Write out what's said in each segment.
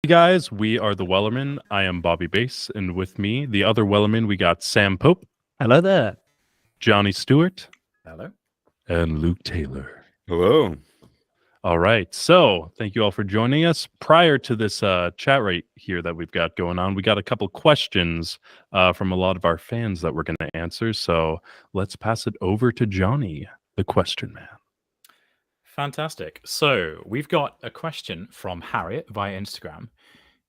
guys, we are the Wellermen. I am Bobby Bass, and with me, the other Wellerman, we got Sam Pope, Hello there. Johnny Stewart, Hello. and Luke Taylor. Hello. All right, so thank you all for joining us. Prior to this chat right here that we've got going on, we got a couple questions from a lot of our fans that we're going to answer. So let's pass it over to Johnny, the question man. Fantastic. So we've got a question from Harriet via Instagram.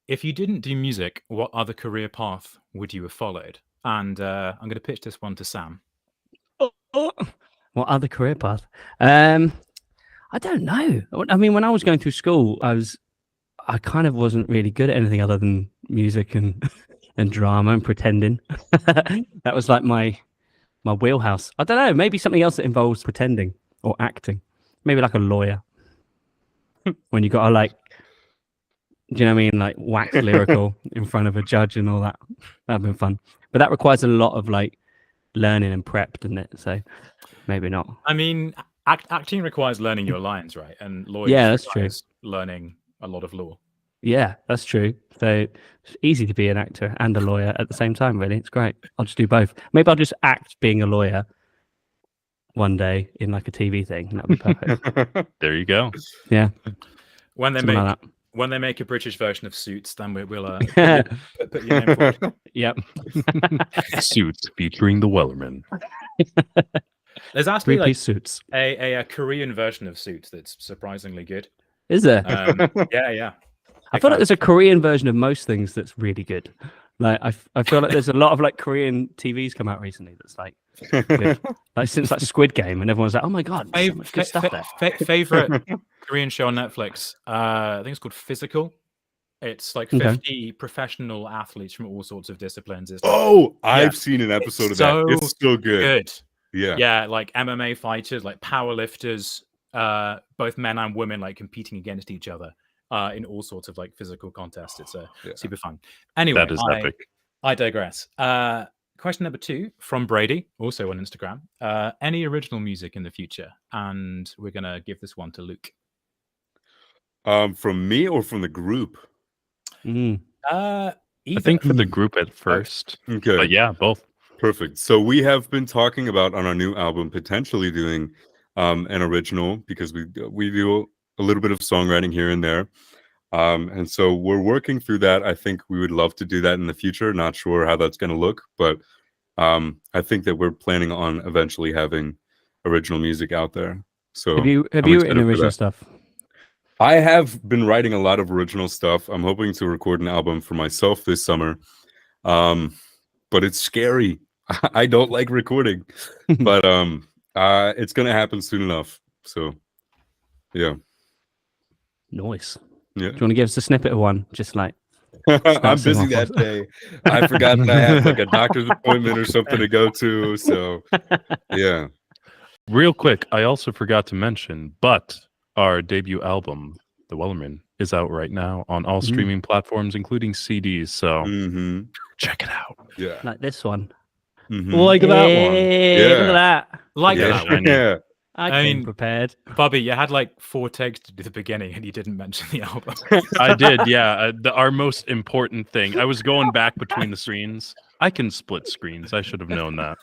If you didn't do music, what other career path would you have followed? And I'm going to pitch this one to Sam. What other career path? I don't know. I mean, when I was going through school, I kind of wasn't really good at anything other than music and drama and pretending. That was like my wheelhouse. I don't know. Maybe something else that involves pretending or acting. Maybe like a lawyer. When you gotta like, do you know what I mean? Like wax lyrical in front of a judge and all that. That'd been fun. But that requires a lot of like learning and prep, doesn't it? So maybe not. I mean, acting requires learning your lines, right? And lawyers that's true. Learning a lot of law. Yeah, that's true. So it's easy to be an actor and a lawyer at the same time, really. It's great. I'll just do both. Maybe I'll just act being a lawyer one day in like a TV thing. That'd be perfect. There you go. Yeah. When they Something like make a British version of Suits, then we'll put your name forward. Yep. Suits featuring the Wellerman. There's actually Three-piece suits. a Korean version of Suits that's surprisingly good. Is there? Yeah. I feel like there's a Korean version of most things that's really good. Like I feel like there's a lot of like Korean TVs come out recently that's like good. Like since like Squid Game, and everyone's like, oh my god, there's so much good stuff there. Favorite Korean show on Netflix. I think it's called Physical. It's like 50 professional athletes from all sorts of disciplines. It's like, I've seen an episode of that. It's so good. Yeah, like MMA fighters, like power lifters, both men and women, like competing against each other in all sorts of like physical contests. It's super fun. Anyway, That is epic. I digress. Question number 2 from Brady, also on Instagram. Any original music in the future? And we're gonna give this one to Luke. From me or from the group? I think for the group at first. Okay. But yeah, both. Perfect. So we have been talking about on our new album potentially doing an original, because we do a little bit of songwriting here and there. And so we're working through that. I think we would love to do that in the future. Not sure how that's going to look, but I think that we're planning on eventually having original music out there. So have you written original stuff? I have been writing a lot of original stuff. I'm hoping to record an album for myself this summer. But it's scary. I don't like recording, but it's going to happen soon enough. So yeah. Nice. Yeah. Do you want to give us a snippet of one? Just like I'm busy that day. I forgot that I have like a doctor's appointment or something to go to. So yeah. Real quick, I also forgot to mention, but our debut album, The Wellerman, is out right now on all streaming platforms, including CDs. So check it out. Yeah. like this one. Like that one. Hey, look at that. Like Yeah. that one. Yeah. I came prepared. Bobby, you had like 4 takes to do the beginning and you didn't mention the album. I did, yeah. Our most important thing. I was going back between the screens. I can split screens. I should have known that.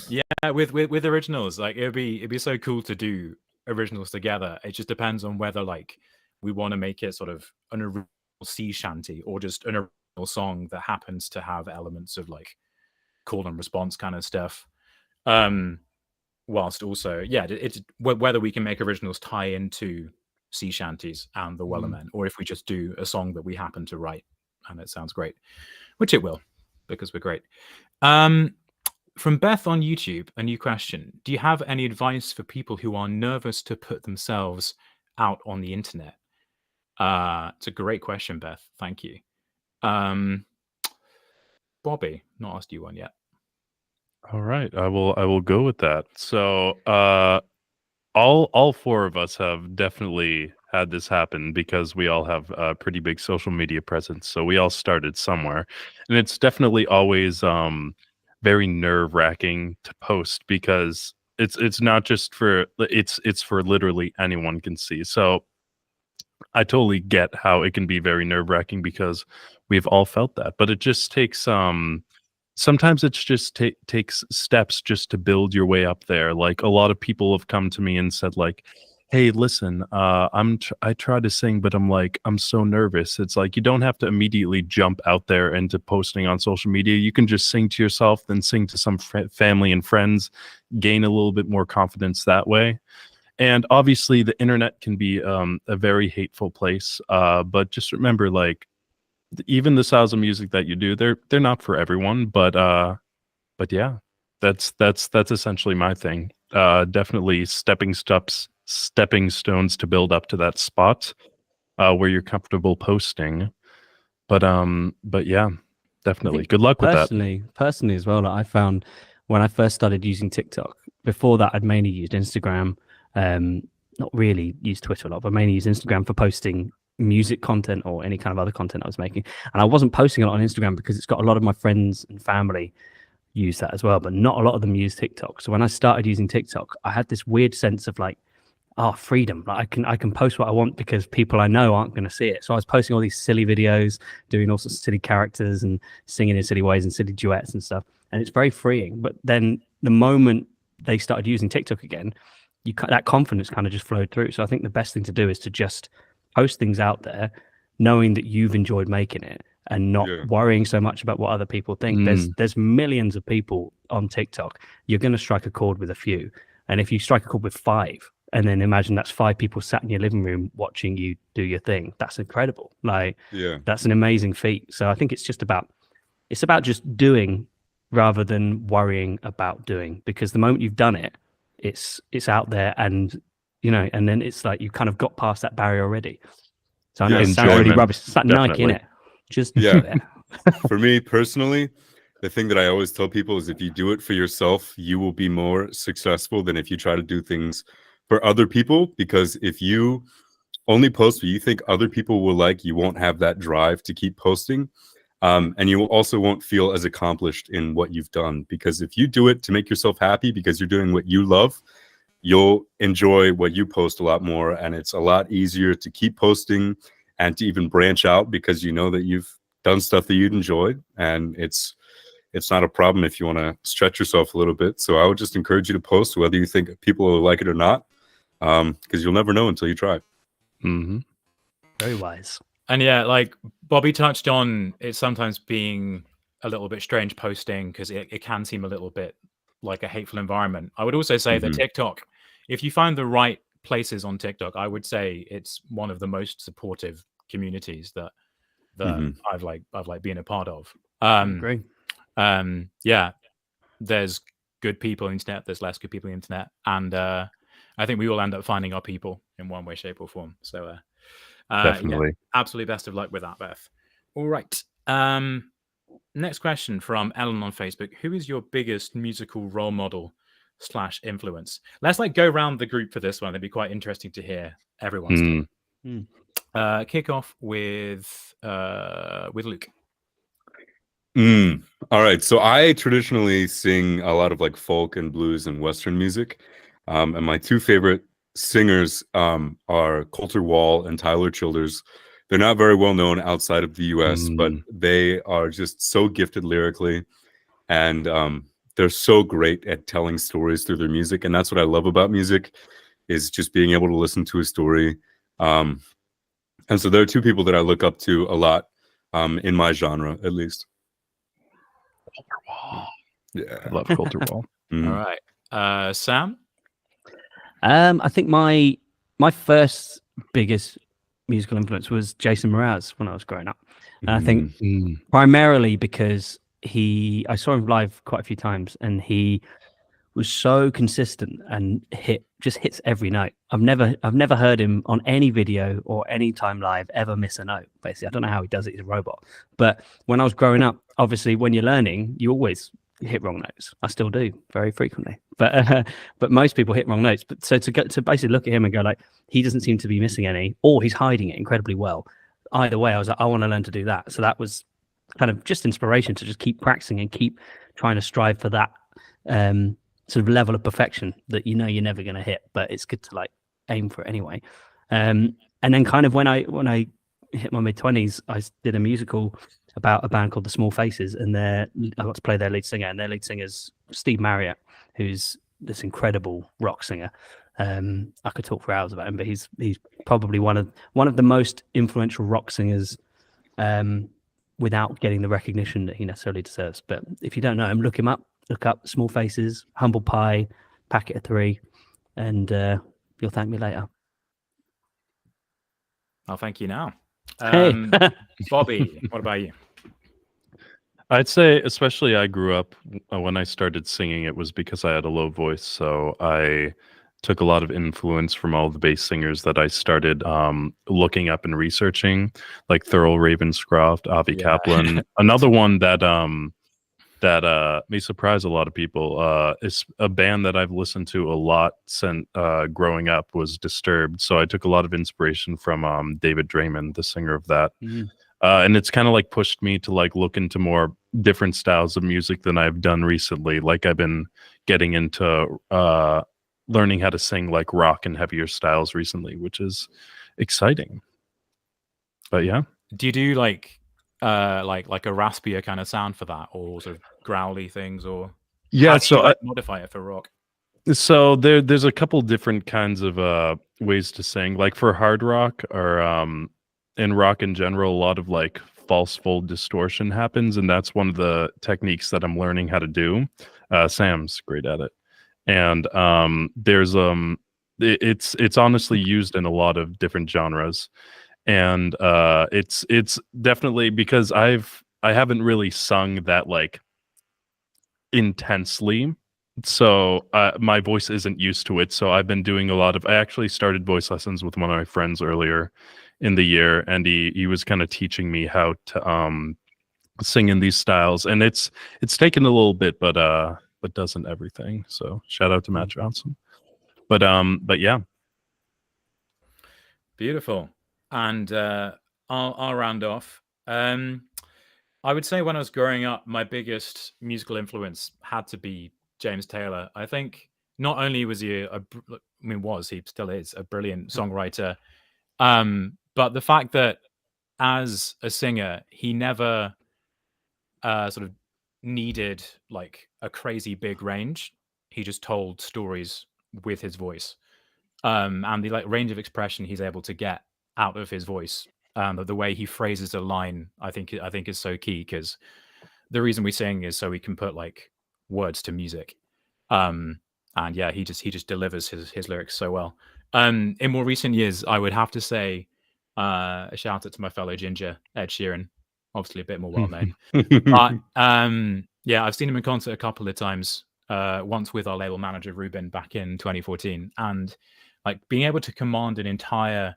Yeah, with originals, like it'd be so cool to do originals together. It just depends on whether like we want to make it sort of an original sea shanty or just an original song that happens to have elements of like call and response kind of stuff. Whilst also, it's whether we can make originals tie into sea shanties and the Wellermen, or if we just do a song that we happen to write and it sounds great, which it will, because we're great. From Beth on YouTube, a new question. Do you have any advice for people who are nervous to put themselves out on the internet? It's a great question, Beth. Thank you. Bobby, not asked you one yet. All right, I will go with that. So all 4 of us have definitely had this happen because we all have a pretty big social media presence. So we all started somewhere, and it's definitely always very nerve-wracking to post because it's not just for it's for literally anyone can see. So I totally get how it can be very nerve-wracking because we've all felt that, but it just takes sometimes it's just takes steps just to build your way up there. Like a lot of people have come to me and said like, "Hey, listen, I try to sing, but I'm so nervous." It's like you don't have to immediately jump out there into posting on social media. You can just sing to yourself, then sing to some family and friends, gain a little bit more confidence that way. And obviously, the internet can be a very hateful place. But just remember, like, even the styles of music that you do, they're not for everyone. But yeah, that's essentially my thing. Definitely stepping stones to build up to that spot where you're comfortable posting. But yeah, I definitely. think Good luck with that. personally as well, like, I found when I first started using TikTok, before that I'd mainly used Instagram, not really used Twitter a lot, but mainly used Instagram for posting music content or any kind of other content I was making. And I wasn't posting a lot on Instagram because it's got a lot of my friends and family use that as well, but not a lot of them use TikTok. So when I started using TikTok, I had this weird sense of like, oh, freedom. Like I can post what I want because people I know aren't going to see it. So I was posting all these silly videos, doing all sorts of silly characters and singing in silly ways and silly duets and stuff. And it's very freeing. But then the moment they started using TikTok again, that confidence kind of just flowed through. So I think the best thing to do is to just post things out there, knowing that you've enjoyed making it and not worrying so much about what other people think. There's millions of people on TikTok. You're going to strike a chord with a few. And if you strike a chord with 5, and then imagine that's 5 people sat in your living room watching you do your thing, that's incredible. Like, that's an amazing feat. So I think it's about just doing rather than worrying about doing, because the moment you've done it, it's out there, and and then it's like you kind of got past that barrier already. So I know it sounds really rubbish. It's like Nike, innit? Just do it. For me personally, the thing that I always tell people is if you do it for yourself, you will be more successful than if you try to do things for other people. Because if you only post what you think other people will like, you won't have that drive to keep posting. And you also won't feel as accomplished in what you've done. Because if you do it to make yourself happy because you're doing what you love, you'll enjoy what you post a lot more. And it's a lot easier to keep posting and to even branch out because you know that you've done stuff that you'd enjoyed. And it's not a problem if you want to stretch yourself a little bit. So I would just encourage you to post whether you think people will like it or not, because you'll never know until you try. Mm-hmm. Very wise. And yeah, like Bobby touched on, it sometimes being a little bit strange posting because it can seem a little bit like a hateful environment. I would also say that TikTok, if you find the right places on TikTok, I would say it's one of the most supportive communities that I've been a part of. Agree. Yeah, there's good people on the internet, there's less good people on the internet, and I think we all end up finding our people in one way, shape, or form. So Definitely. Absolutely best of luck with that, Beth. All right. Next question from Ellen on Facebook. Who is your biggest musical role model / influence? Let's go around the group for this one. It'd be quite interesting to hear everyone's take. Kick off with Luke. All right. So I traditionally sing a lot of folk and blues and Western music. And my 2 favorite singers are Colter Wall and Tyler Childers. They're not very well known outside of the US, but they are just so gifted lyrically. And they're so great at telling stories through their music. And that's what I love about music, is just being able to listen to a story. And so there are 2 people that I look up to a lot in my genre, at least. Colter Wall. Yeah, I love Colter Wall. All right. Sam? I think my first biggest musical influence was Jason Mraz when I was growing up. And I think primarily because I saw him live quite a few times, and he was so consistent and just hits every note. I've never heard him on any video or any time live ever miss a note. Basically, I don't know how he does it. He's a robot. But when I was growing up, obviously, when you're learning, you always hit wrong notes. I still do very frequently, but most people hit wrong notes. But so to basically look at him and go he doesn't seem to be missing any, or he's hiding it incredibly well. Either way, I was like, I want to learn to do that. So that was kind of just inspiration to just keep practicing and keep trying to strive for that sort of level of perfection that you're never going to hit, but it's good to aim for it anyway. And And then kind of when I hit my mid-20s, I did a musical about a band called the Small Faces, and I got to play their lead singer, and their lead singer is Steve Marriott, who's this incredible rock singer. I could talk for hours about him, but he's probably one of the most influential rock singers, without getting the recognition that he necessarily deserves. But if you don't know him, look him up. Look up Small Faces, Humble Pie, Packet of Three, and you'll thank me later. I'll thank you now. Hey. Bobby, what about you? I'd say, especially I grew up when I started singing, it was because I had a low voice. So I took a lot of influence from all the bass singers that I started looking up and researching, like Thurl Ravenscroft, Avi Kaplan. Another one that may surprise a lot of people is a band that I've listened to a lot since growing up was Disturbed. So I took a lot of inspiration from David Draymond, the singer of that. And it's kind of like pushed me to like look into more different styles of music than I've done recently. Like I've been getting into learning how to sing like rock and heavier styles recently, which is exciting. But yeah. Do you do like a raspier kind of sound for that, or sort of growly things, or so I modify it for rock? So there's a couple different kinds of ways to sing. Like for hard rock or in rock in general, a lot of like false fold distortion happens, and that's one of the techniques that I'm learning how to do. Sam's great at it, and there's it's honestly used in a lot of different genres, and it's definitely because I haven't really sung that like intensely, so my voice isn't used to it. So I've been doing a lot of. I actually started voice lessons with one of my friends earlier in the year, and he was kind of teaching me how to sing in these styles, and it's taken a little bit, but doesn't everything. So shout out to Matt Johnson. But yeah, beautiful. And I'll round off. I would say when I was growing up, my biggest musical influence had to be James Taylor. I think not only was he he still is a brilliant songwriter, but the fact that as a singer, he never sort of needed like a crazy big range. He just told stories with his voice, and the like range of expression he's able to get out of his voice. The way he phrases a line, I think is so key, because the reason we sing is so we can put like words to music. And yeah, he just delivers his lyrics so well. In more recent years, I would have to say a shout out to my fellow ginger, Ed Sheeran, obviously a bit more well known. But yeah, I've seen him in concert a couple of times. Once with our label manager Ruben back in 2014, and like being able to command an entire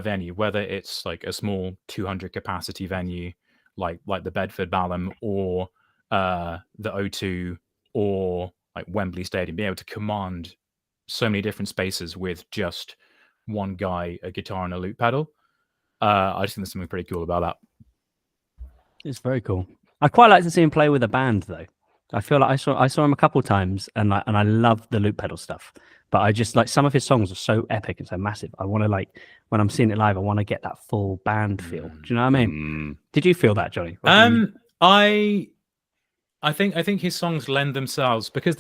venue, whether it's like a small 200 capacity venue like the Bedford Balham or the O2 or like Wembley Stadium, being able to command so many different spaces with just one guy, a guitar and a loop pedal. I just think there's something pretty cool about that. It's very cool. I quite like to see him play with a band, though. I feel like I saw him a couple of times, and I love the loop pedal stuff. But I just like some of his songs are so epic and so massive. I want to like when I'm seeing it live, I want to get that full band feel. Do you know what I mean? Did you feel that, Johnny? I think his songs lend themselves because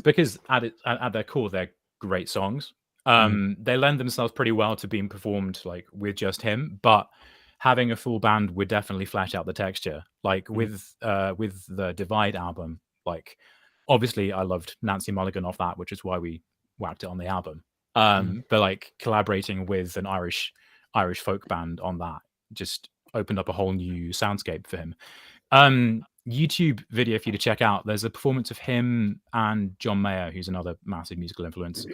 at their core they're great songs. They lend themselves pretty well to being performed like with just him, but having a full band would definitely flesh out the texture. Like with the Divide album, like obviously I loved Nancy Mulligan off that, which is why we whacked it on the album. But like collaborating with an Irish folk band on that just opened up a whole new soundscape for him. YouTube video for you to check out. There's a performance of him and John Mayer, who's another massive musical influence,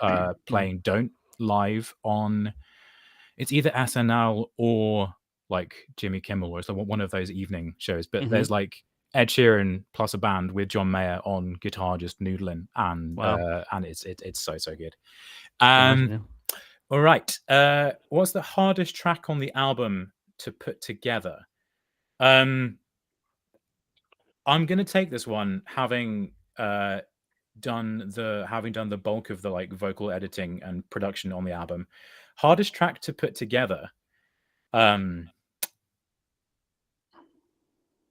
playing Don't live on, it's either SNL or like Jimmy Kimmel, or it's like one of those evening shows. But there's like Ed Sheeran plus a band with John Mayer on guitar just noodling, and it's so good. All right, what's the hardest track on the album to put together? I'm gonna take this one, having done the bulk of the like vocal editing and production on the album, hardest track to put together.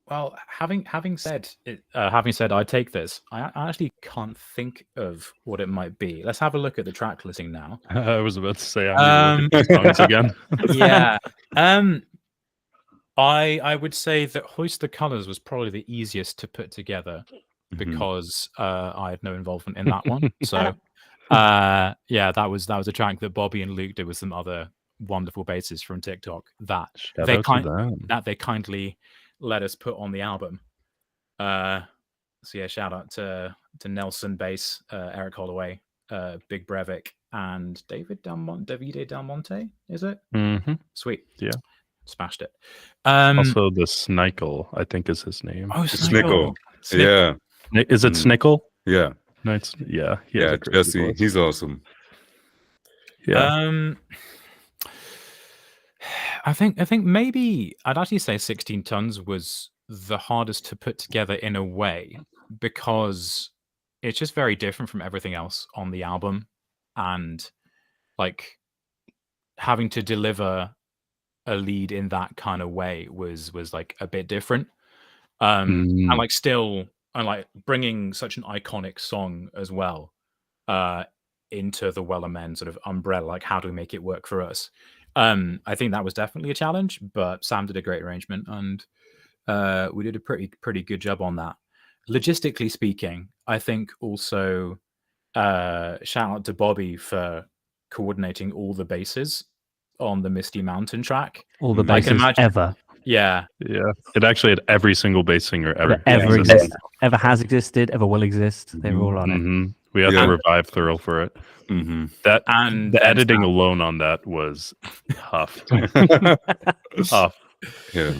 Well, having said I take this, I actually can't think of what it might be. Let's have a look at the track listing now. I was about to say I need to look at the songs again. Yeah. I would say that Hoist the Colours was probably the easiest to put together because I had no involvement in that one. So yeah, that was a track that Bobby and Luke did with some other wonderful basses from TikTok that Shout out to them. they kindly let us put on the album. So yeah, shout out to Nelson bass, Eric Holloway, Big Brevik, and Davide Del Monte, is it? Sweet. Yeah. Smashed it. Also the Snickle, I think is his name. Oh, Snickle. Snickle. Yeah. Is it Snickle? Yeah. No, it's yeah. Yeah, Jesse. He's awesome. Yeah. I think maybe I'd actually say 16 Tons was the hardest to put together in a way because it's just very different from everything else on the album, and like having to deliver a lead in that kind of way was like a bit different. And like still and like bringing such an iconic song as well into the Wellermen sort of umbrella, like how do we make it work for us? I think that was definitely a challenge, but Sam did a great arrangement and we did a pretty good job on that. Logistically speaking, I think also shout out to Bobby for coordinating all the basses on the Misty Mountain track. All the basses ever. Yeah. Yeah. It actually had every single bass singer ever ever has existed, ever will exist. They were all on it. We had to revive Thurl for it. That and the editing alone on that was tough. Tough. Yeah.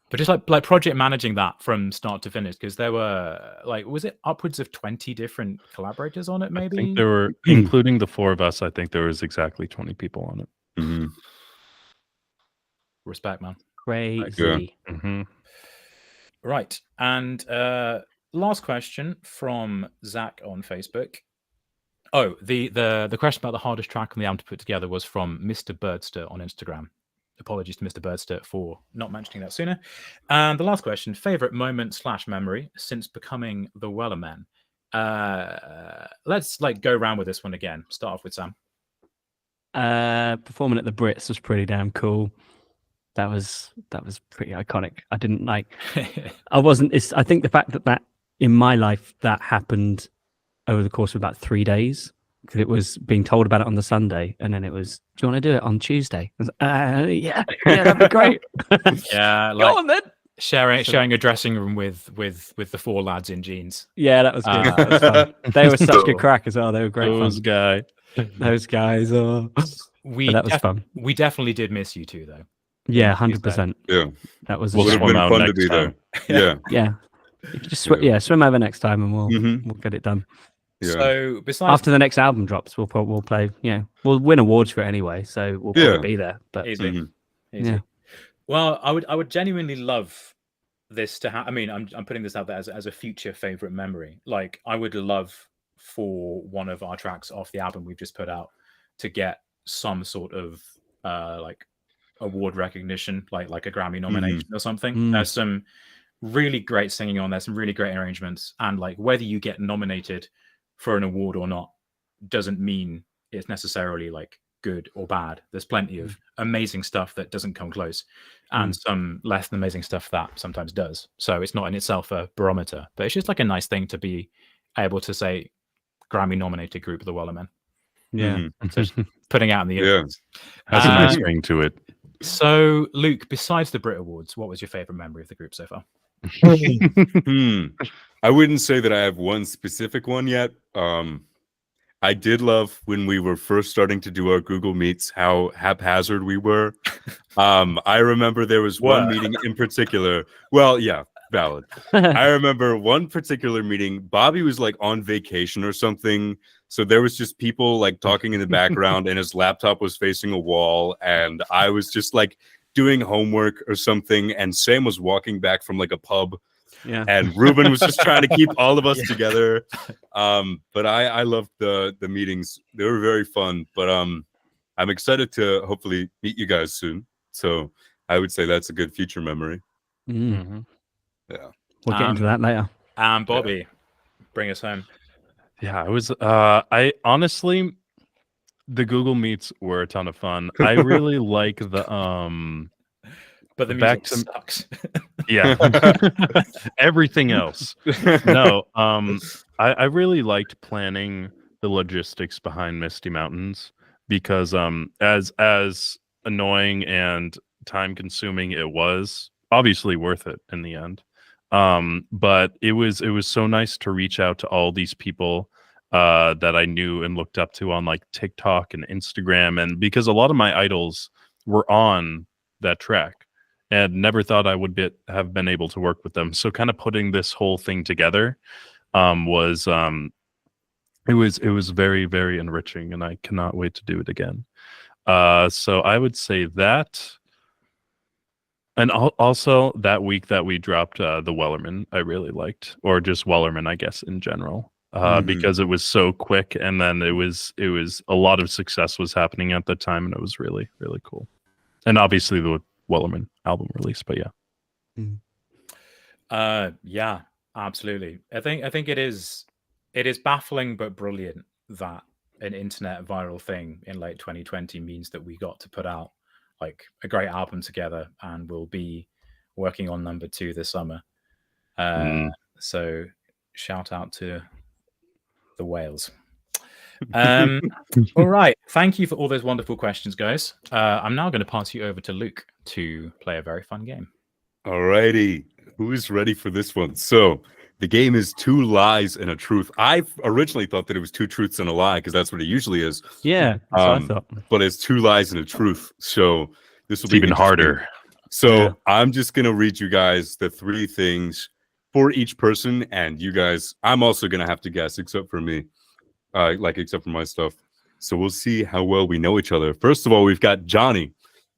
But just like project managing that from start to finish, because there were like, was it upwards of 20 different collaborators on it? Maybe I think there were, including the four of us. I think there was exactly 20 people on it. Respect, man. Crazy. Right, and last question from Zach on Facebook. Oh, the question about the hardest track on the album to put together was from Mr. Birdster on Instagram. Apologies to Mr. Birdster for not mentioning that sooner. And the last question, favorite moment / memory since becoming the Wellermen. Let's like go around with this one again. Start off with Sam. Performing at the Brits was pretty damn cool. That was pretty iconic. I didn't like. I think the fact that in my life that happened over the course of about 3 days, because it was being told about it on the Sunday, and then it was, do you want to do it on Tuesday? I was, yeah, that'd be great. Yeah, like, go on then. Sharing a dressing room with the four lads in jeans. Yeah, that was good. That was fun. They were such good crack as well. They were great. Those guys. Oh, that was fun. We definitely did miss you two, though. Yeah, 100%. Yeah, that was. Would have been fun to be there. Yeah. Just swim over next time, and we'll get it done. Yeah. So besides, after the next album drops, we'll play. Yeah, we'll win awards for it anyway, so we'll probably be there. But easy. Yeah. Well, I would genuinely love this to happen. I mean, I'm putting this out there as a future favorite memory. Like, I would love for one of our tracks off the album we've just put out to get some sort of like award recognition, like a Grammy nomination or something. There's some really great singing on there, some really great arrangements, and like whether you get nominated for an award or not doesn't mean it's necessarily like good or bad. There's plenty of amazing stuff that doesn't come close, and some less than amazing stuff that sometimes does. So it's not in itself a barometer, but it's just like a nice thing to be able to say Grammy nominated group of the Wellermen. Yeah. So putting out in the universe. Has a nice ring to it. So Luke, besides the Brit Awards, what was your favorite memory of the group so far? I wouldn't say that I have one specific one yet. I did love when we were first starting to do our Google Meets, how haphazard we were. I remember there was one meeting in particular. Well, yeah, valid. I remember one particular meeting. Bobby was like on vacation or something. So there was just people like talking in the background and his laptop was facing a wall. And I was just like doing homework or something. And Sam was walking back from like a pub Yeah. and Ruben was just trying to keep all of us together. But I loved the meetings. They were very fun. But I'm excited to hopefully meet you guys soon. So I would say that's a good future memory. Mm. Yeah. We'll get into that later. Bobby, bring us home. Yeah, I was. I honestly, the Google Meets were a ton of fun. I really like the But the back music to- sucks. yeah, everything else. No, I really liked planning the logistics behind Misty Mountains because as annoying and time consuming it was, obviously worth it in the end. But it was so nice to reach out to all these people that I knew and looked up to on like TikTok and Instagram, and because a lot of my idols were on that track and never thought I would have been able to work with them. So kind of putting this whole thing together was it was very, very enriching, and I cannot wait to do it again. So I would say that. And also that week that we dropped the Wellermen, I really liked, or just Wellermen, I guess, in general, because it was so quick, and then it was a lot of success was happening at the time, and it was really, really cool. And obviously the Wellermen album release, but yeah, absolutely. I think it is baffling but brilliant that an internet viral thing in late 2020 means that we got to put out like a great album together, and we'll be working on number 2 this summer. So shout out to the whales. All right, thank you for all those wonderful questions, guys. I'm now going to pass you over to Luke to play a very fun game. Alrighty, who's ready for this one? So the game is 2 lies and a truth. I originally thought that it was 2 truths and a lie because that's what it usually is. Yeah, that's what I thought. But it's 2 lies and a truth. So this will be even harder. So I'm just gonna read you guys the 3 things for each person, and you guys, I'm also gonna have to guess, except for me, except for my stuff. So we'll see how well we know each other. First of all, we've got Johnny.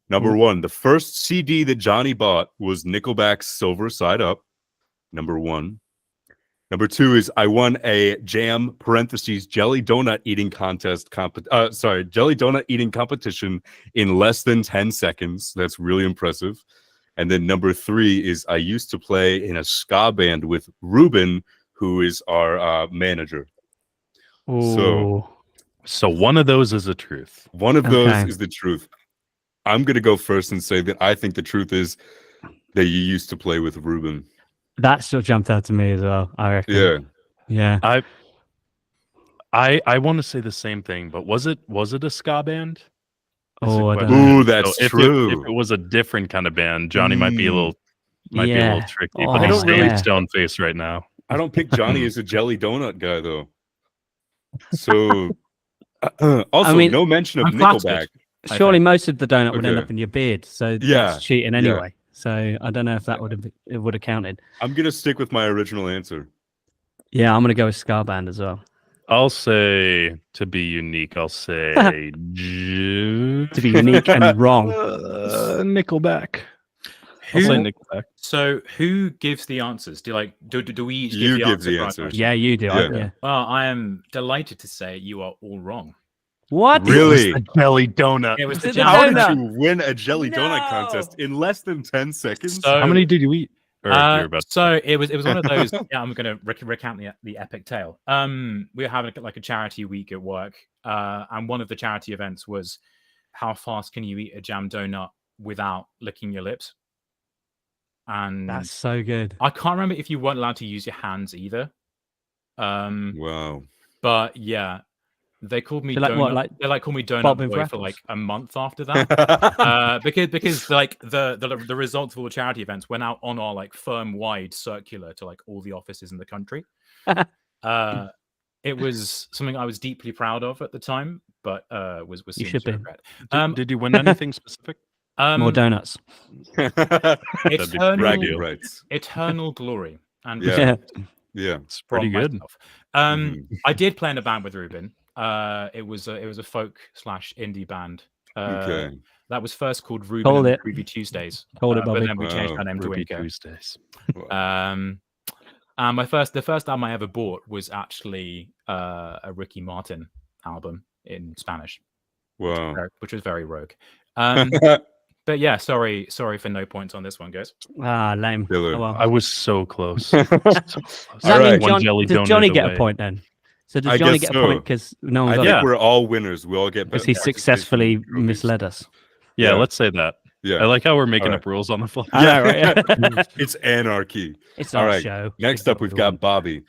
Number 1, the first CD that Johnny bought was Nickelback's Silver Side Up. Number 1. Number 2 is I won a jam (jelly donut eating jelly donut eating competition in less than 10 seconds. That's really impressive. And then number 3 is I used to play in a ska band with Ruben, who is our manager. Ooh. So one of those is a truth. One of those is the truth. I'm going to go first and say that I think the truth is that you used to play with Ruben. That still jumped out to me as well, I reckon. Yeah. I want to say the same thing, but was it a ska band? Oh, I don't know. Ooh, that's true. If it was a different kind of band, Johnny might be a little tricky. Oh, but he's really really stone faced right now. I don't pick Johnny as a jelly donut guy though. So also, I mean, no mention of I'm Nickelback. flattered. Surely most of the donut would end Okay. up in your beard, so Yeah, that's cheating anyway. So I don't know if that would have counted. I'm gonna stick with my original answer. Yeah, I'm gonna go with Scar Band as well. I'll say, to be unique, I'll say To be unique and wrong. Nickelback. I'll say Nickelback. So who gives the answers? Do we each You give give the the answer? answers. Yeah, you do. Yeah. Well, I am delighted to say you are all wrong. What? Really? A jelly donut. It was the Is it the How jam. did donut? you win a jelly donut No. contest in less than 10 seconds? So- How many did you eat? Or you're about to So it was one of those. Yeah, I'm going to recount the epic tale. We were having like a charity week at work, and one of the charity events was how fast can you eat a jam donut without licking your lips? And That's so good. I can't remember if you weren't allowed to use your hands either. Wow. But yeah, they called me So like donut. what, like they called me donut Bobbing boy for for like apples? a month after that. Because like the results of all the charity events went out on our like firm wide circular to like all the offices in the country. It was something I was deeply proud of at the time, but was You soon should to be. regret. Did you win anything specific? More donuts. Eternal, Bragging rights. eternal glory and Yeah. Yeah. Yeah. It's pretty from good. myself. Mhm. I did play in a band with Ruben. It was a folk / indie band. Okay. That was first called Ruben Called and it. the Groovy Tuesdays. Called it, but Bobby. then we changed Wow. our name to Ruby Winko. Tuesdays. The first album I ever bought was actually a Ricky Martin album in Spanish, Wow. which was very rogue. But yeah, sorry for no points on this one, guys. Lame. Killer. Oh, well. I was so close. So close. Does that mean One jelly does donut Johnny get away. a point then? So does I Johnny guess get a point so. because no one I got think it? we're all winners. We all get Because he successfully misled us. Yeah, Yeah. let's say that. Yeah. I like how we're making All up rules on the fly. I know, right? It's anarchy. It's All our right. show. Next up, we've got Bobby.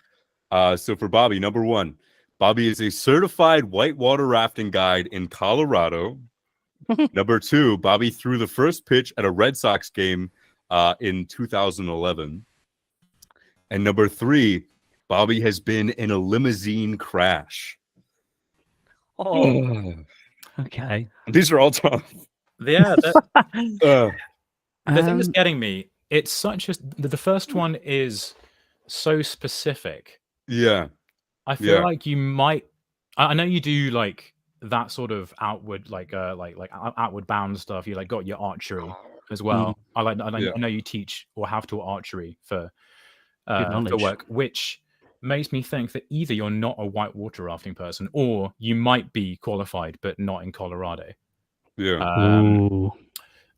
So for Bobby, number 1, Bobby is a certified whitewater rafting guide in Colorado. Number 2, Bobby threw the first pitch at a Red Sox game in 2011. And number 3, Bobby has been in a limousine crash. Oh, okay. These are all tough. Yeah, the thing that's Um, getting me, it's such a the first one is so specific. Yeah. I feel Yeah. like you might. I know you do like that sort of outward, like outward bound stuff. You like got your archery as well. I know you teach or have taught archery for knowledge. work, which makes me think that either you're not a whitewater rafting person, or you might be qualified but not in Colorado. Yeah. Ooh.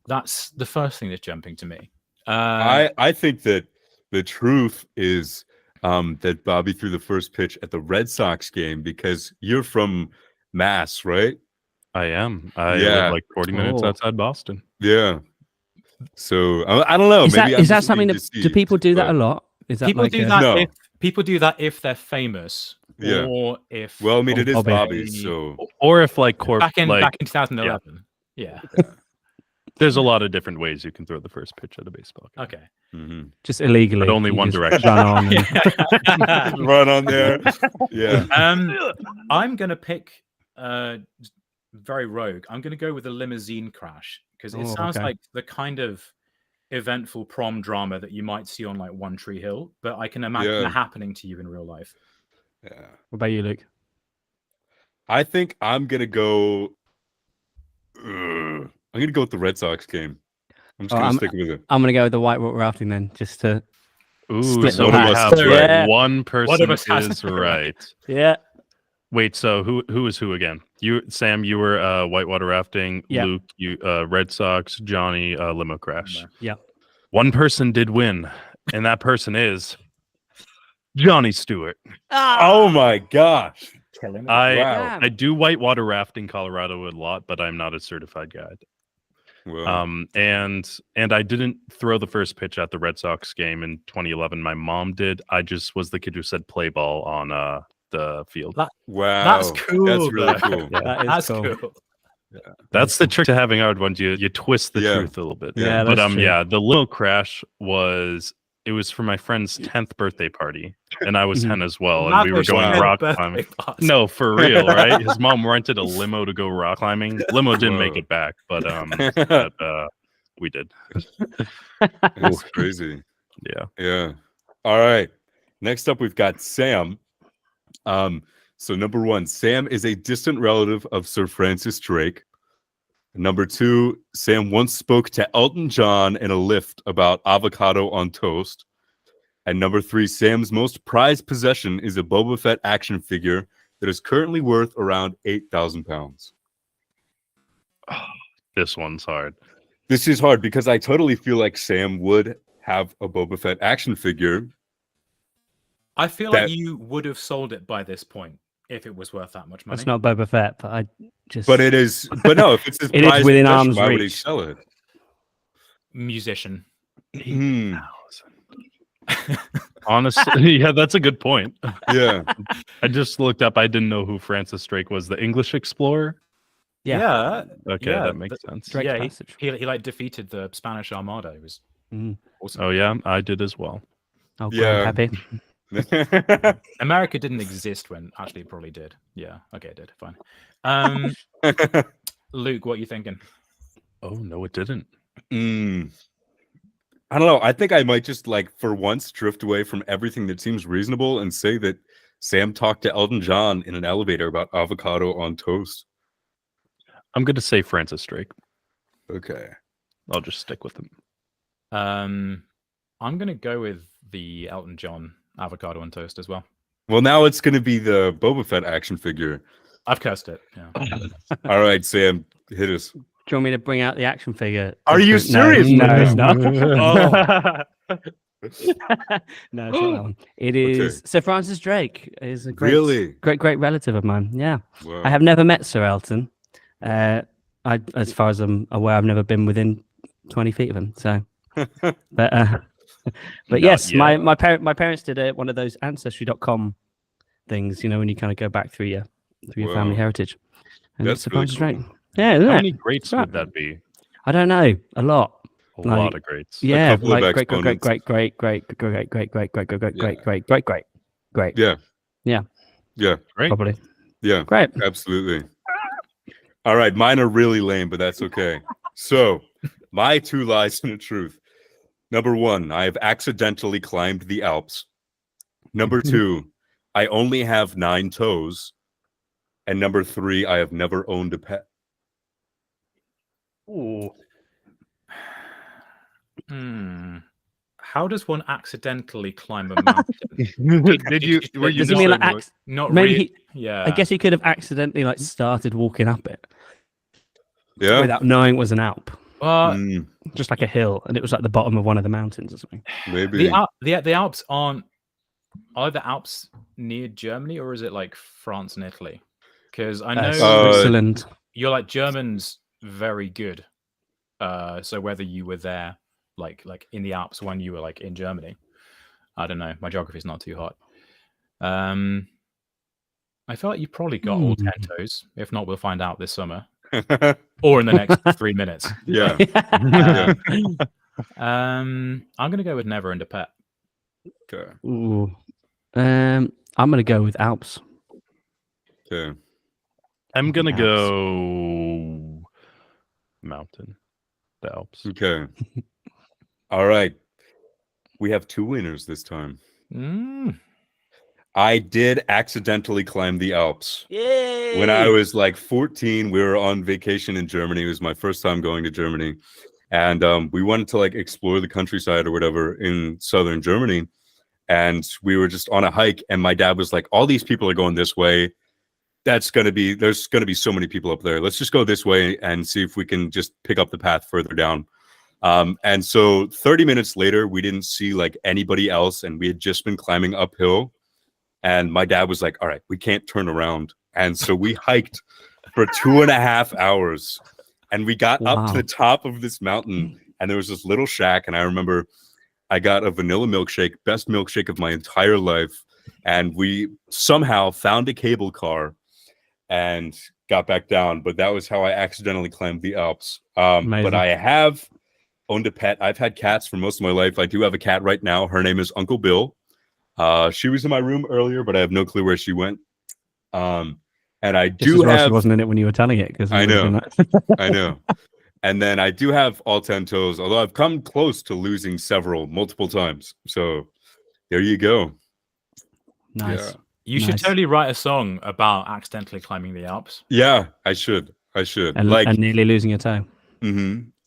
That's the first thing that's jumping to me. I think that the truth is that Bobby threw the first pitch at the Red Sox game because you're from Mass, right? I am. I Yeah. live like 40 minutes outside Boston. Yeah. So I don't know. Is Maybe I'm that just something being that do deceived, people do that but- a lot? Is that People like do a- that. No. If people do that if they're famous, Yeah. or if Well, I mean, it is Bobby. Bobby, so Or if like back in like 2011. Yeah. there's a lot of different ways you can throw the first pitch at a baseball game. Okay. mhm. just illegally? But only you one just direction. Run on and- Run on there. Yeah. I'm gonna pick very rogue. I'm gonna go with a limousine crash because it Oh, sounds okay. like the kind of eventful prom drama that you might see on like One Tree Hill, but I can imagine Yeah. it happening to you in real life. Yeah. What about you, Luke? I think I'm gonna go. I'm gonna go with the Red Sox game. I'm just Oh, gonna stick with it. I'm gonna go with the whitewater rafting then, just to Ooh, Split so the we pie. have Yeah. one person of us has is to be right. yeah. Wait, so who is who again? You, Sam, you were whitewater rafting. Yeah. Luke, you Red Sox. Johnny, limo crash. Yeah. One person did win, and that person is Johnny Stewart. Oh my gosh! Killing it. I Wow. I do whitewater rafting Colorado a lot, but I'm not a certified guide. Well, And I didn't throw the first pitch at the Red Sox game in 2011. My mom did. I just was the kid who said play ball on the field. wow, That's cool, That's really though. cool. Yeah, that is That's cool. cool. That's the trick to having hard ones. You twist the Yeah. truth a little bit. Yeah, But that's true. yeah, the little crash was for my friend's 10th birthday party, and I was Mhm. 10 as well, and we were Lavish going birthday rock party. climbing. No, for real, right? His mom rented a limo to go rock climbing. Limo didn't make Whoa. it back, but we did. That's crazy. Yeah. Yeah. All right. Next up, we've got Sam. So number 1, Sam is a distant relative of Sir Francis Drake. Number 2, Sam once spoke to Elton John in a lift about avocado on toast. And number 3, Sam's most prized possession is a Boba Fett action figure that is currently worth around 8,000 pounds. This one's hard. This is hard because I totally feel like Sam would have a Boba Fett action figure. I feel That- like you would have sold it by this point if it was worth that much money. That's not Boba Fett, but I just. But it is. But no, if it's his It is prized within possession, arm's why would he reach. sell it? Musician. Hmm. Honestly, yeah, that's a good point. Yeah. I just looked up. I didn't know who Francis Drake was. The English explorer. Yeah. Okay, Yeah, that makes the- sense. Drake's Yeah, Passage. he like defeated the Spanish Armada. It was Mhm. awesome. Oh yeah, I did as well. Oh, Yeah. yeah. Happy. America didn't exist when actually it probably did. Yeah, okay, it did. Fine. Luke, what are you thinking? Oh no, it didn't. I don't know. I think I might just like for once drift away from everything that seems reasonable and say that Sam talked to Elton John in an elevator about avocado on toast. I'm gonna say Francis Drake. Okay. I'll just stick with him. I'm gonna go with the Elton John avocado on toast as well. Well, now it's going to be the Boba Fett action figure. I've cursed it. Yeah. All right, Sam, hit us. Do you want me to bring out the action figure? Are you serious? No, it's not. Oh. No, it's not that one. It is Sir Francis Drake. Is a great relative of mine. Yeah, Wow. I have never met Sir Elton. As far as I'm aware, I've never been within 20 feet of him. So, but yes, yet. my parents did one of those ancestry.com things. You know, when you kind of go back through your family heritage. And That's Sir really Francis cool. Drake. Yeah, isn't How it? many greats would that be? I don't know. A lot. A Like, lot of greats. Yeah, couple of like great. Yeah. Yeah. Yeah. Great. Probably. Yeah. Great. Absolutely. All right, mine are really lame, but that's okay. So, my 2 lies and a truth. Number 1, I have accidentally climbed the Alps. Number 2, I only have 9 toes. And number 3, I have never owned a pet. Ooh. How does one accidentally climb a mountain? Did you? Were you Does he mean like not maybe really? he, Yeah. I guess he could have accidentally like started walking up it Yeah. without knowing it was an Alp, Mm, just like a hill, and it was like the bottom of one of the mountains or something. maybe. the Alps aren't. Are the Alps near Germany or is it like France and Italy? Because I know Switzerland. you're like German's very good. So whether you were there, like in the Alps when you were like in Germany, I don't know. My geography is not too hot. I feel like you probably got all 10 toes. If not, we'll find out this summer or in the next 3 minutes. Yeah. I'm gonna go with never owned a pet. Okay. Ooh. I'm gonna go with Alps. Okay. I'm gonna Alps. go mountain. The Alps. Okay. All right. We have 2 winners this time. I did accidentally climb the Alps. Yay! When I was like 14, we were on vacation in Germany. It was my first time going to Germany. And we wanted to like explore the countryside or whatever in southern Germany. And we were just on a hike. And my dad was like, all these people are going this way. There's going to be so many people up there. Let's just go this way and see if we can just pick up the path further down. And so 30 minutes later, we didn't see like anybody else. And we had just been climbing uphill. And my dad was like, all right, we can't turn around. And so we hiked for 2.5 hours. And we got up to the top of this mountain. And there was this little shack. And I remember I got a vanilla milkshake, best milkshake of my entire life. And we somehow found a cable car and got back down. But that was how I accidentally climbed the Alps. But I have owned a pet. I've had cats for most of my life. I do have a cat right now. Her name is Uncle Bill. She was in my room earlier, but I have no clue where she went. And I do have. She wasn't in it when you were telling it, because I know. I know. And then I do have all 10 toes, although I've come close to losing multiple times. So there you go. Nice. Yeah. You should totally write a song about accidentally climbing the Alps. Yeah, I should. And, like and nearly losing your toe.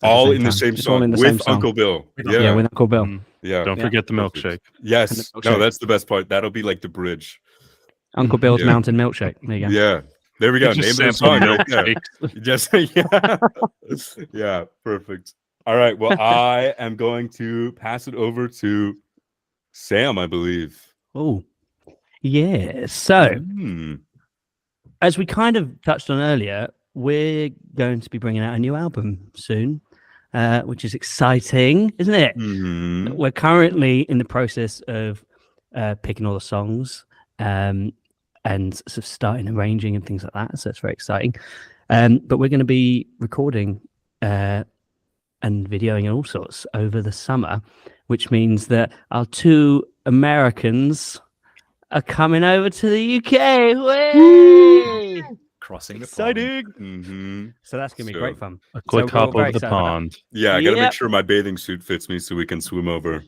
All in the same song with Uncle Bill. Yeah, with Uncle Bill. Yeah. Don't forget the milkshake. Yes. No, that's the best part. That'll be like the bridge. Uncle Bill's Mountain Milkshake. There you go. Yeah. There we go. Name of the song right there. Just yeah, perfect. All right. Well, I am going to pass it over to Sam, I believe. Oh, yeah. So, as we kind of touched on earlier, we're going to be bringing out a new album soon, which is exciting, isn't it? We're currently in the process of picking all the songs and sort of starting arranging and things like that. So it's very exciting. But we're going to be recording and videoing and all sorts over the summer, which means that our 2 Americans are coming over to the UK. Way! Crossing the Exciting. So that's going to be great fun. A quick hop over the pond. Yeah, I got to make sure my bathing suit fits me so we can swim over.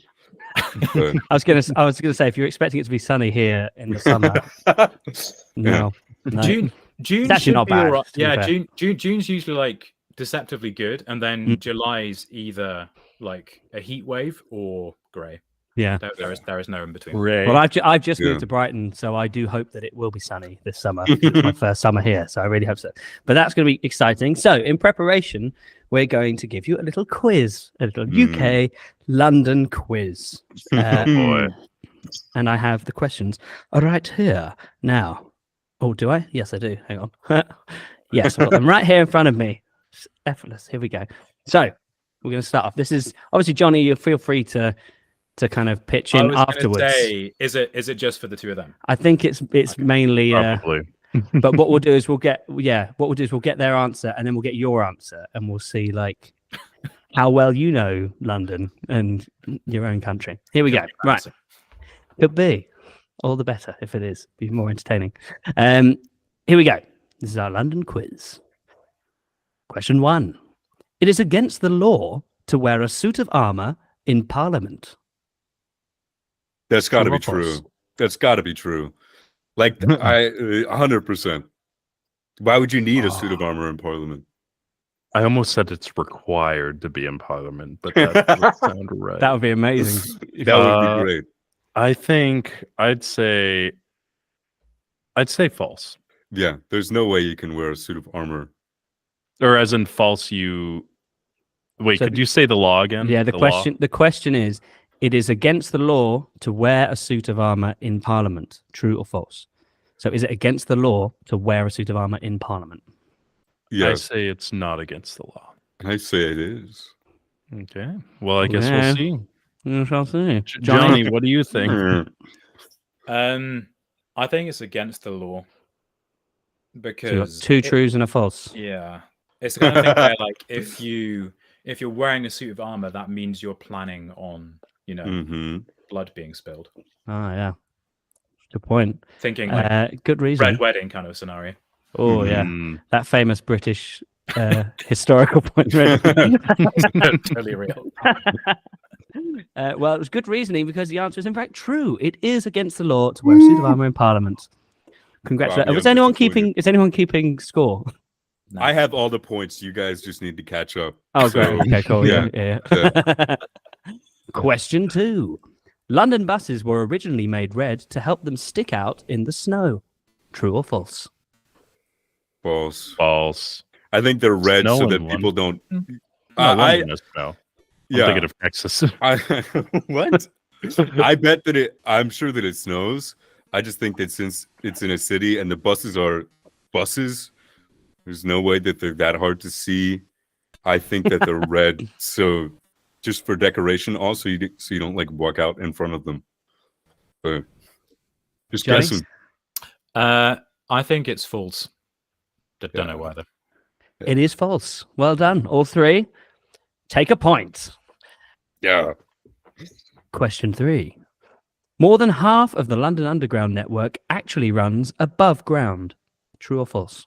I was gonna say, if you're expecting it to be sunny here in the summer, no. June it's actually not bad. Right. Yeah, June's usually like deceptively good, and then July's either like a heat wave or grey. Yeah. There is no in between. Ray. Well, I've just Yeah. moved to Brighton, so I do hope that it will be sunny this summer. It's my first summer here, so I really hope so. But that's going to be exciting. So, in preparation, we're going to give you a little quiz, a little UK London quiz. Boy. And I have the questions right here now. Oh, do I? Yes, I do. Hang on. Yes, I've got them right here in front of me. It's effortless. Here we go. So, we're going to start off. This is obviously Johnny. You feel free to kind of pitch I in was gonna afterwards. say, is it just for the two of them? I think it's mainly. Probably. But what we'll do is we'll get their answer, and then we'll get your answer, and we'll see like how well you know London and your own country. Here we go. Right, could be all the better if it is. Be more entertaining. Here we go. This is our London quiz. Question 1: It is against the law to wear a suit of armor in Parliament. That's got to True be or false? true. That's got to be true. Like, 100%. Why would you need a suit of armor in Parliament? I almost said it's required to be in Parliament, but that doesn't sound right. That would be amazing. That would be great. I think I'd say false. Yeah, there's no way you can wear a suit of armor. Or as in false, you... Wait, So could you say the law again? Yeah, the law? question is, it is against the law to wear a suit of armor in Parliament. True or false? So is it against the law to wear a suit of armor in Parliament? I Yes, say it's not against the law. I say it is. Okay. Well, I guess Yeah. we'll see. We shall see. Johnny, what do you think? I think it's against the law So you got because two trues and a false. Yeah, it's the kind of thing where like if you're wearing a suit of armor, that means you're planning on blood being spilled. Oh, yeah. Good point. Thinking like Good reason. red wedding kind of scenario. Oh, yeah. Mm. That famous British historical point. Totally real. Well, it was good reasoning because the answer is in fact true. It is against the law to wear a suit of armor in Parliament. Congratulations. Wow, Was yeah, anyone disappointed. keeping? Is anyone keeping score? No. I have all the points. You guys just need to catch up. Oh, So, great. Okay, cool. Yeah. yeah. Question 2: London buses were originally made red to help them stick out in the snow. True or false? False. False. I think they're red so Snow that in people don't. No, I London is snow. I'm yeah. thinking of Texas. What? I bet that I'm sure that it snows. I just think that since it's in a city and the buses are buses, there's no way that they're that hard to see. I think that they're red, so just for decoration. Also, so you don't like walk out in front of them. But just Johnny? guessing. I think it's false. Don't know whether. It is false. Well done, all three. Take a point. Yeah. Question 3: More than half of the London Underground network actually runs above ground. True or false?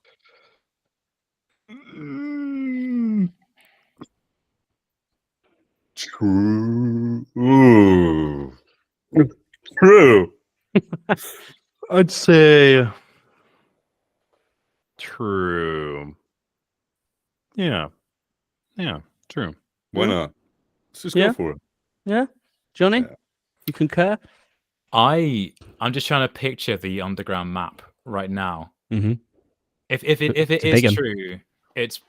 True. Ooh. True. I'd say true. Yeah. Yeah, true. Why not? Let's just Yeah. go for it. Yeah, Johnny, Yeah. you concur? I'm just trying to picture the underground map right now. Mm-hmm. If it It's a big is one. true, it's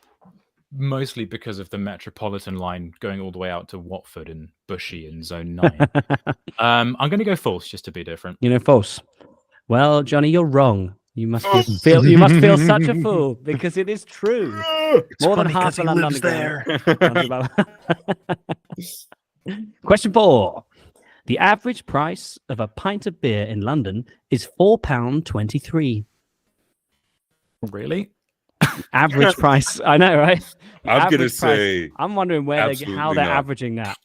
mostly because of the Metropolitan line going all the way out to Watford and Bushy in Zone 9. I'm going to go false just to be different. You know, false. Well, Johnny, you're wrong. You must feel such a fool because it is true. More than half the London Underground. Question 4: The average price of a pint of beer in London is £4.23. Really? Average price. I know, right? The I'm gonna average price. say I'm wondering where how absolutely they're not. averaging that.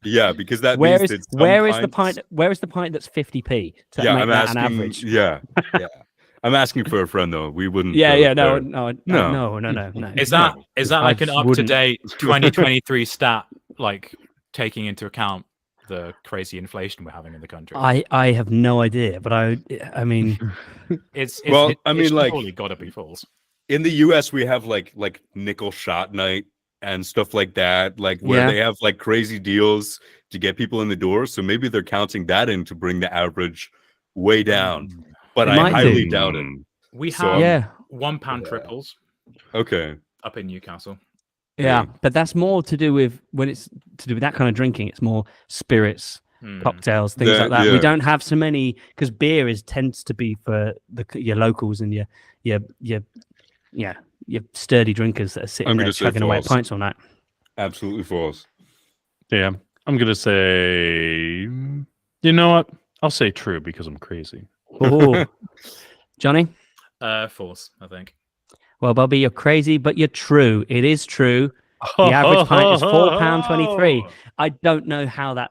yeah, because that Where means is that some where is the pints- pint? Where is the pint that's 50p to Yeah, make I'm that asking. an average? Yeah, yeah. I'm asking for a friend though. We wouldn't. Yeah, go yeah, no, there. no, No. no. Is that like an I up to wouldn't. date 2023 stat, like taking into account the crazy inflation we're having in the country? I have no idea, but I mean, It's Well, I mean, it's like- surely got to be false. In the U.S., we have like nickel shot night and stuff like that, like where Yeah. they have like crazy deals to get people in the door. So maybe they're counting that in to bring the average way down. But They I might highly do. doubt it. We So, have Yeah. £1 yeah. triples Okay. up in Newcastle. Yeah, Yeah. but that's more to do with when it's to do with that kind of drinking. It's more spirits, cocktails, things like that. We Yeah. don't have so many because beer tends to be for your locals and your sturdy drinkers that are sitting I'm there gonna say chugging away at false. pints all night. Absolutely false. Yeah, I'm gonna say. You know what? I'll say true because I'm crazy. Oh, Johnny. False, I think. Well, Bobby, you're crazy, but you're true. It is true. The average pint is £4.23. I don't know how that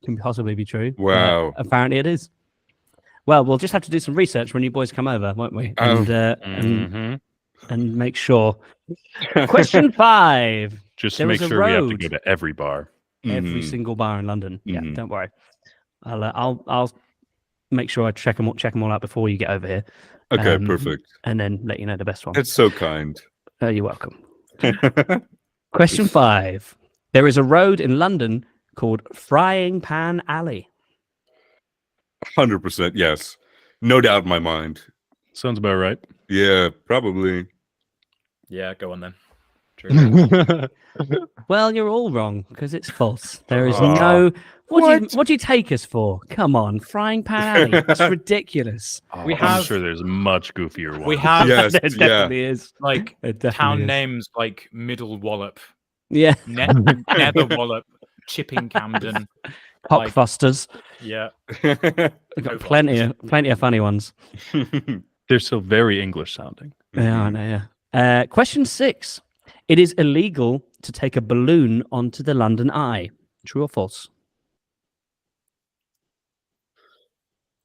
can possibly be true. but Wow. apparently it is. Well, we'll just have to do some research when you boys come over, won't we? And Mhm. and make sure. Question 5. Just There make is a sure we have to road. go to every bar. Every Mhm. single bar in London. Yeah, Mhm. don't worry. I'll make sure I check them all out before you get over here. Okay, perfect. And then let you know the best one. That's so kind. You're welcome. Question 5. There is a road in London called Frying Pan Alley. 100% yes. No doubt in my mind. Sounds about right. Yeah, probably. Yeah, go on then. True. Well, you're all wrong because it's false. There is Aw. no. What do you take us for? Come on, Frying Pan Alley. It's ridiculous. We I'm have- sure there's much goofier ones. We have Yes, There yeah. definitely is. like There definitely town is. names like Middle Wallop, Yeah, Nether Wallop, Chipping Camden. like- Cockfosters. Yeah. We've got plenty of funny ones. They're still very English sounding. Yeah, I know. Yeah. Question 6. It is illegal to take a balloon onto the London Eye. True or false?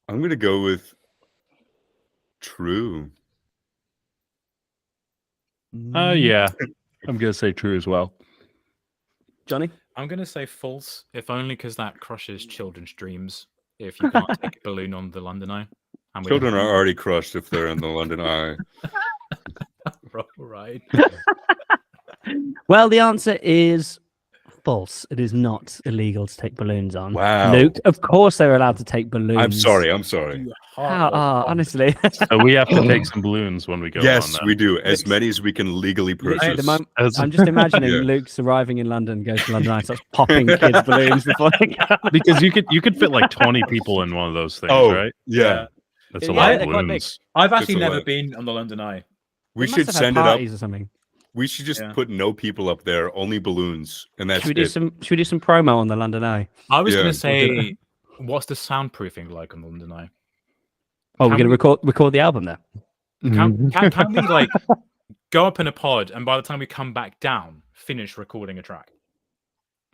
I'm going to go with true. Yeah. I'm gonna say true as well. Johnny? I'm going to say false, if only because that crushes children's dreams if you can't take a balloon on the London Eye. And we Children don't- are already crushed if they're in the London Eye. Right. Well, the answer is false. It is not illegal to take balloons on. Wow. Luke, of course they're allowed to take balloons. I'm sorry. You How, heartless honestly. So we have to take some balloons when we go on Yes, that. we do. As many as we can legally At the purchase. moment, As- I'm just imagining Yeah. Luke's arriving in London, goes to London Eye, starts popping kids' balloons before they go. because you could fit like 20 people in one of those things, Oh, right? yeah. That's a Yeah, lot of they're quite big. balloons. I've actually It's a never lot. been on the London Eye. We They must should have had send it up. parties or something. We should just Yeah. put no people up there, only balloons, and that's Should we it. do some promo on the London Eye? I was Yeah. going to say, what's the soundproofing like on the London Eye? Oh, we're Can going to record the album there. Can we like go up in a pod and by the time we come back down, finish recording a track?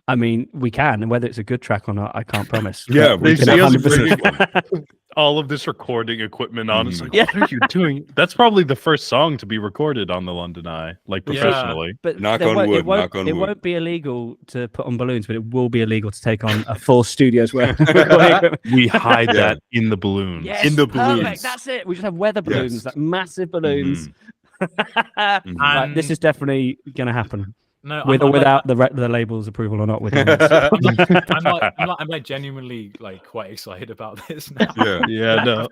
I mean, we can, and whether it's a good track or not, I can't promise. Yeah, But we we can can see us 100%. All of this recording equipment on. It's like, Yeah. what are you doing? That's probably the first song to be recorded on the London Eye, like Yeah. professionally. But Knock there on won't- wood, it won't, knock on it wood. won't be illegal to put on balloons, but it will be illegal to take on a full studio's worth of recording equipment. We hide Yeah. that in the balloons. Yes, In the perfect. balloons. That's it. We just have weather balloons, Yes. like massive balloons. Right, And this is definitely going to happen, no, with I'm or like- without the label's approval or not. With the I'm like genuinely like quite excited about this now. Yeah, Yeah, no.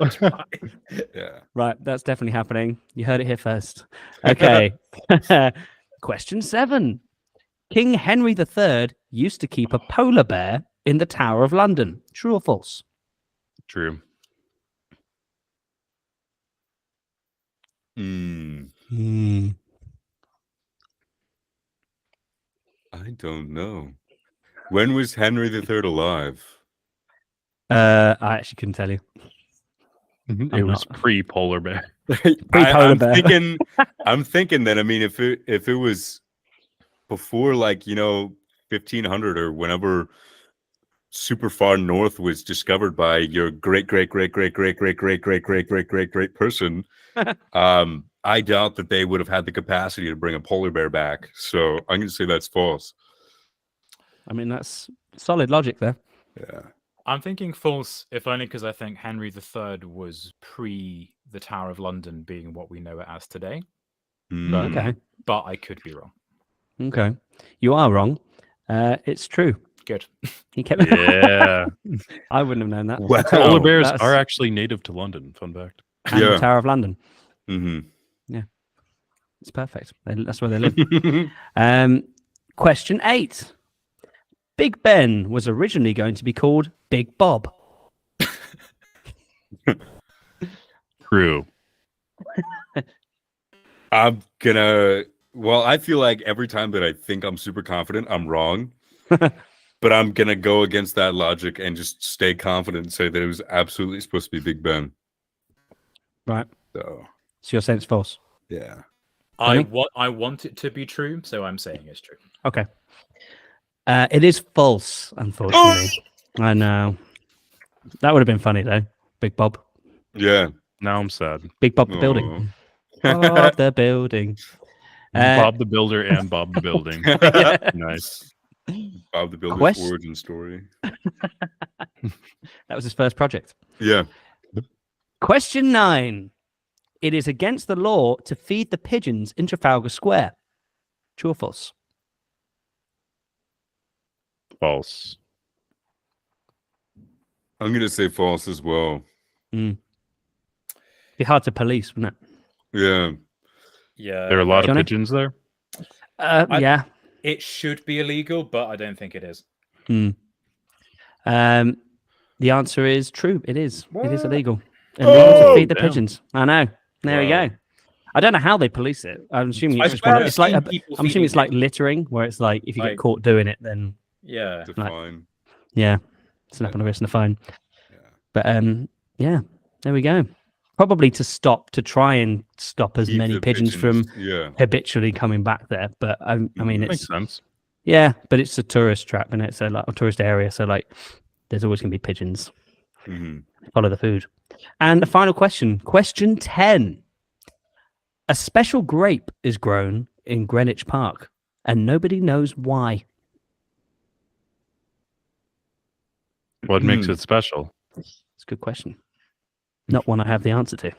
yeah. Right, that's definitely happening. You heard it here first. Okay. Question 7. King Henry III used to keep a polar bear in the Tower of London. True or false? True. Hmm. I don't know. When was Henry III alive? I actually couldn't tell you. It was pre-polar bear. Pre-polar I'm bear. thinking. I'm thinking that. I mean, if it was before, like 1500 or whenever super far north was discovered by your great person, I doubt that they would have had the capacity to bring a polar bear back. So I'm going to say that's false. I mean, that's solid logic there. Yeah. I'm thinking false, if only because I think Henry III was pre the Tower of London being what we know it as today. Mm. Okay. But I could be wrong. Okay. You are wrong. It's true. Good. He kept. Yeah. I wouldn't have known that. Wow. Polar bears That's- are actually native to London. Fun fact. And the Yeah. Tower of London. hmm It's perfect. That's where they live. Question 8. Big Ben was originally going to be called Big Bob. True. I'm gonna. Well, I feel like every time that I think I'm super confident, I'm wrong. But I'm gonna go against that logic and just stay confident and say that it was absolutely supposed to be Big Ben. Right. So So you're saying it's false. yeah. Johnny? I want it to be true, so I'm saying it's true. Okay. It is false, unfortunately. I know. That would have been funny, though. Big Bob. Yeah. Now I'm sad. Big Bob the building. Aw. Bob the building. Bob the Builder and Bob the Building. Yeah. Nice. Bob the Builder's Quest- origin story. That was his first project. Yeah. Question 9. It is against the law to feed the pigeons in Trafalgar Square. True or false? False. I'm gonna say false as well. Be hard to police, wouldn't it? Yeah. Yeah. There are a lot Johnny? of pigeons there. Yeah. It should be illegal, but I don't think it is. The answer is true. It is. It is What? illegal. Illegal to feed the damn. pigeons. I know. There we Wow. go. I don't know how they police it. I'm assuming I it's just swear one, I've it's like seen people I'm assuming feeding it's like littering, where it's like if you get Like- caught doing it, then Yeah. Define. yeah, slap on the wrist and a fine. Yeah. But yeah, there we go. Probably to try and stop as Keep many the pigeons from Yeah. habitually coming back there. But I mean, Makes it's sense. yeah, but it's a tourist trap, and it's a like a tourist area, so like there's always gonna be pigeons. hmm Follow the food. And the final question, question 10. A special grape is grown in Greenwich Park, and nobody knows why. What makes Hmm. it special? It's a good question. Not one I have the answer to.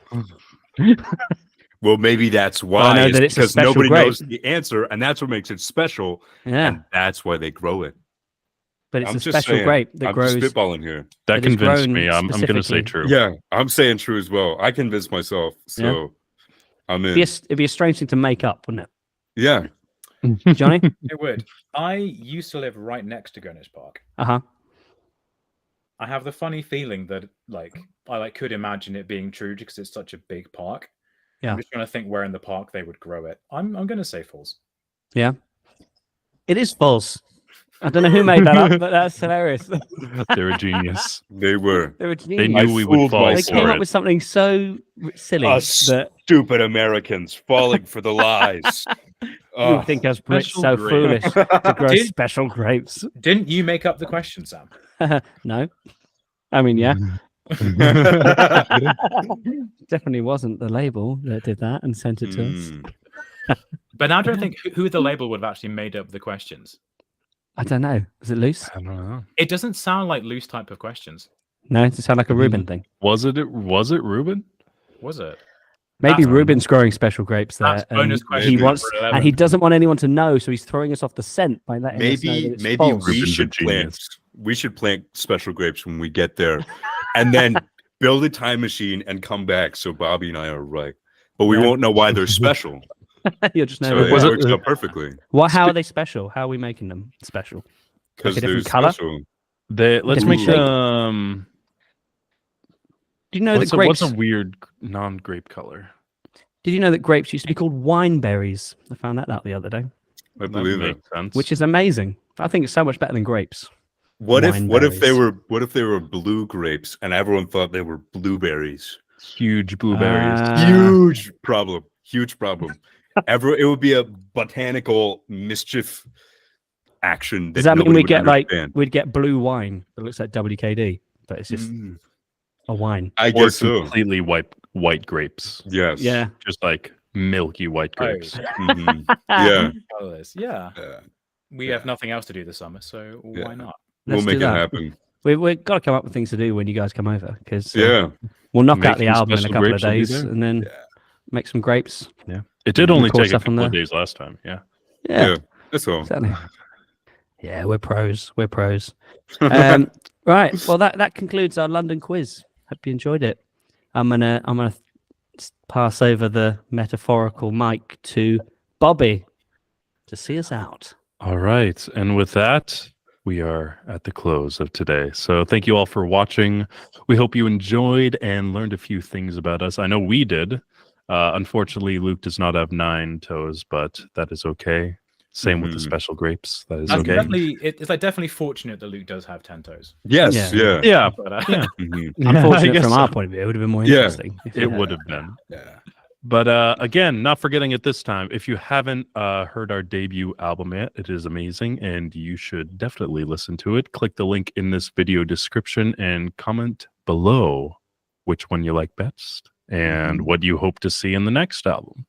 Well, maybe that's I why. know It's that it's a because special nobody grape. knows the answer, and that's what makes it special. Yeah, And that's why they grow it. but it's I'm a just special saying. grape that I'm grows. just spitballing here. That It is convinced grown me. I'm going to say specifically. true. Yeah, I'm saying true as well. I convinced myself, so I'm in. It'd be a strange thing to make up, wouldn't Yeah. it, Johnny? It would. I used to live right next to Greenwich Park. Uh-huh. I have the funny feeling that I could imagine it being true because it's such a big park. Yeah. I'm just trying to think where in the park they would grow it. I'm going to say false. Yeah. It is false. I don't know who made that up, but that's hilarious. They're a genius. They were. They were They genius. knew we fooled would fall They myself. came for up it. with something so silly Us that stupid Americans falling for the lies. you would think us Brits special so grape. foolish to grow Did- special grapes. Didn't you make up the question, Sam? No. I mean, yeah. Definitely wasn't the label that did that and sent it to us. Mm. But now I don't think who the label would have actually made up the questions. I don't know. Is it loose? I don't know. It doesn't sound like loose type of questions, No, does it sound like a Reuben thing? Was it Reuben? was it? Maybe That's- Reuben's growing special grapes there. That's bonus and question he for wants, 11. and he doesn't want anyone to know, so he's throwing us off the scent by letting us know that Maybe it's maybe false. we Reuben's a should plant. genius. We should plant special grapes when we get there, and then build a time machine and come back. So Bobby and I are right, but we Yeah. won't know why they're special. You'll just know. So that it they're- works out perfectly How are they special? How are we making them special? because a they're different colour? special. Let's Different make shape. Do you know that grapes? what's a weird non-grape color? Did you know that grapes used to be called wine berries? I found that out the other day, I That believe it. makes sense. which is amazing. I think it's so much better than grapes. What if they Wineberries. were blue grapes and everyone thought they were blueberries? huge blueberries. Huge problem. Huge problem. It would be a botanical mischief action. Does that mean nobody we would get understand. we'd get blue wine that looks like WKD, but it's just Mm, a wine? I or guess so. completely white grapes. Yes. Yeah. Just like milky white grapes. Mhm. Yeah. Colors. Yeah. Yeah. We have nothing else to do this summer, so Yeah. why not? We'll Let's make do it that. happen. We've got to come up with things to do when you guys come over because Yeah. we'll knock out the Making album in a special couple of grapes will be days there. and then Yeah. make some grapes. It did only Record take a stuff on couple of there. days last time. Yeah. Yeah, Yeah. That's all. exactly. Yeah, we're pros. We're pros. Right. Well, that concludes our London quiz. Hope you enjoyed it. I'm gonna pass over the metaphorical mic to Bobby to see us out. All right. And with that, we are at the close of today. So thank you all for watching. We hope you enjoyed and learned a few things about us. I know we did. Unfortunately, Luke does not have 9 toes, but that is okay. Same with the special grapes. That is That's okay. it's like definitely fortunate that Luke does have 10 toes. Yes, Yeah. Yeah. But, Yeah. Unfortunate guess from our so. point of view, it would have been more Yeah. interesting. if It had- would have been. Yeah. But again, not forgetting it this time, if you haven't heard our debut album yet, it is amazing and you should definitely listen to it. Click the link in this video description and comment below which one you like best and what you hope to see in the next album.